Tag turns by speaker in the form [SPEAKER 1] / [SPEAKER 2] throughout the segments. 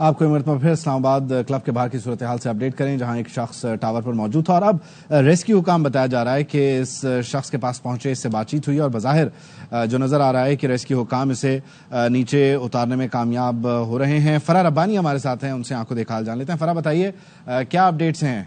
[SPEAKER 1] آپ کو مرتبہ پھر اسلام آباد کلب کے باہر کی صورتحال سے اپڈیٹ کریں، جہاں ایک شخص ٹاور پر موجود تھا اور اب ریسکیو حکام بتایا جا رہا ہے کہ اس شخص کے پاس پہنچے، اس سے بات چیت ہوئی اور بظاہر جو نظر آ رہا ہے کہ ریسکیو حکام اسے نیچے اتارنے میں کامیاب ہو رہے ہیں۔ فرح ربانی ہمارے ساتھ ہیں، ان سے آنکھوں دیکھا حال جان لیتے ہیں۔ فرح بتائیے کیا اپڈیٹس ہیں؟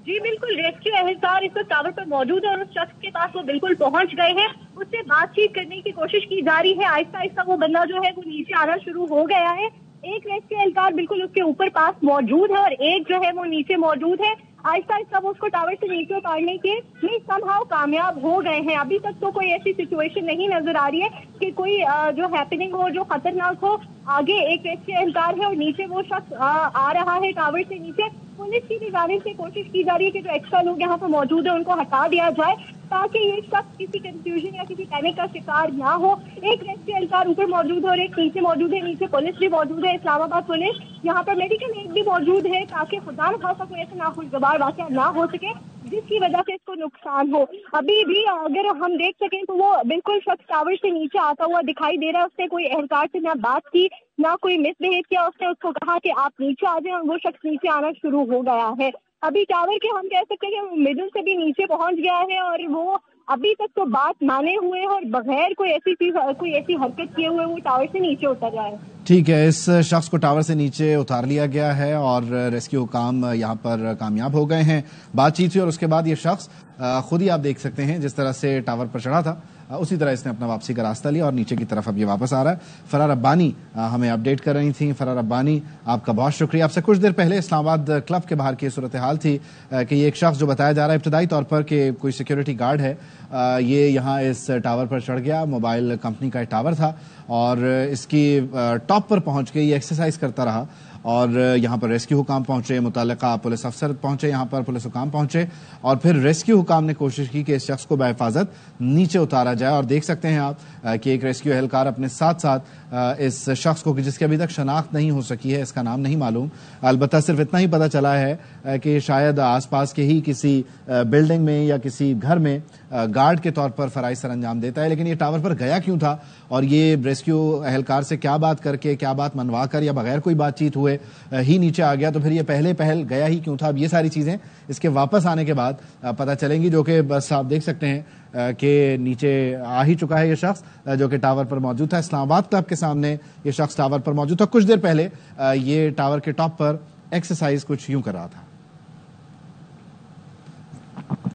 [SPEAKER 2] جی بالکل، ریسکیو اہلکار اس وقت ٹاور پر موجود ہے اور اس شخص کے پاس وہ بالکل پہنچ گئے ہیں، اس سے بات چیت کرنے کی کوشش کی جا رہی ہے۔ آہستہ آہستہ وہ بندہ جو ہے وہ نیچے آنا شروع ہو گیا ہے۔ ایک ریسکیو اہلکار بالکل اس کے اوپر پاس موجود ہے اور ایک جو ہے وہ نیچے موجود ہے۔ آہستہ آہستہ وہ اس کو ٹاور سے نیچے اتارنے کے میں سمہاؤ کامیاب ہو گئے ہیں۔ ابھی تک تو کوئی ایسی سچویشن نہیں نظر آ رہی ہے کہ کوئی جو ہیپننگ ہو، جو خطرناک ہو۔ آگے ایک ریسکیو اہلکار ہے اور نیچے وہ شخص آ رہا ہے ٹاور سے نیچے۔ پولیس کی بھی جانب سے کوشش کی جا رہی ہے کہ جو ایکسٹرا لوگ یہاں پر موجود ہیں ان کو ہٹا دیا جائے تاکہ یہ شخص کسی کنفیوژن یا کسی پینک کا شکار نہ ہو۔ ایک ریسکیو اہلکار اوپر موجود ہے اور ایک نیچے موجود ہے، نیچے پولیس بھی موجود ہے، اسلام آباد پولیس۔ یہاں پر میڈیکل ایڈ بھی موجود ہے تاکہ خدا نخواستہ کوئی ایسا ناخوشگوار واقعہ نہ ہو سکے جس کی وجہ سے اس کو نقصان ہو۔ ابھی بھی اگر ہم دیکھ سکیں تو وہ بالکل شخص ٹاور سے نیچے آتا ہوا دکھائی دے رہا ہے۔ اس نے کوئی اہلکار سے نہ بات کی، نہ کوئی مس بہیو کیا۔ اس نے اس کو کہا کہ آپ نیچے آ جائیں اور وہ شخص نیچے آنا شروع ہو گیا ہے۔ ابھی ٹاور کے ہم کہہ سکتے ہیں کہ مڈل سے بھی نیچے پہنچ گیا ہے اور وہ ابھی تک تو بات مانے ہوئے اور بغیر کوئی ایسی حرکت کیے ہوئے وہ ٹاور سے نیچے اتر رہا ہے۔
[SPEAKER 1] ٹھیک ہے، اس شخص کو ٹاور سے نیچے اتار لیا گیا ہے اور ریسکیو حکام یہاں پر کامیاب ہو گئے ہیں۔ بات چیت ہوئی اور اس کے بعد یہ شخص خود ہی آپ دیکھ سکتے ہیں جس طرح سے ٹاور پر چڑھا تھا اسی طرح اس نے اپنا واپسی کا راستہ لیا اور نیچے کی طرف اب یہ واپس آ رہا ہے۔ فرح ربانی ہمیں اپڈیٹ کر رہی تھیں۔ فرح ربانی، آپ کا بہت شکریہ۔ آپ سے کچھ دیر پہلے اسلام آباد کلب کے باہر کی صورتحال تھی کہ یہ ایک شخص جو بتایا جا رہا ہے ابتدائی طور پر کہ کوئی سیکیورٹی گارڈ ہے، یہ یہاں اس ٹاور پر چڑھ گیا، موبائل کمپنی کا ٹاور تھا اور اس کی ٹاپ پر پہنچ کے یہ ایکسرسائز کرتا رہا اور یہاں پر ریسکیو حکام پہنچے، متعلقہ پولیس افسر پہنچے، یہاں پر پولیس حکام پہنچے اور پھر ریسکیو حکام نے کوشش کی کہ اس شخص کو بحفاظت نیچے اتارا جائے اور دیکھ سکتے ہیں آپ کہ ایک ریسکیو اہلکار اپنے ساتھ ساتھ اس شخص کو جس کی ابھی تک شناخت نہیں ہو سکی ہے، اس کا نام نہیں معلوم، البتہ صرف اتنا ہی پتہ چلا ہے کہ شاید آس پاس کے ہی کسی بلڈنگ میں یا کسی گھر میں گارڈ کے طور پر فرائض سر انجام دیتا ہے، لیکن یہ ٹاور پر گیا کیوں تھا اور یہ ریسکیو اہلکار سے کیا بات کر کے، کیا بات منوا کر یا بغیر کوئی بات چیت ہوئے ہی نیچے آ گیا، تو پھر یہ پہل گیا ہی کیوں تھا؟ اب یہ ساری چیزیں اس کے واپس آنے کے بعد پتہ چلیں گی، جو کہ بس آپ دیکھ سکتے ہیں کہ نیچے آ ہی چکا ہے یہ شخص جو کہ ٹاور پر موجود تھا۔ اسلام آباد کلب کے سامنے یہ شخص ٹاور پر موجود تھا، کچھ دیر پہلے یہ ٹاور کے ٹاپ پر ایکسرسائز کچھ یوں کر رہا تھا۔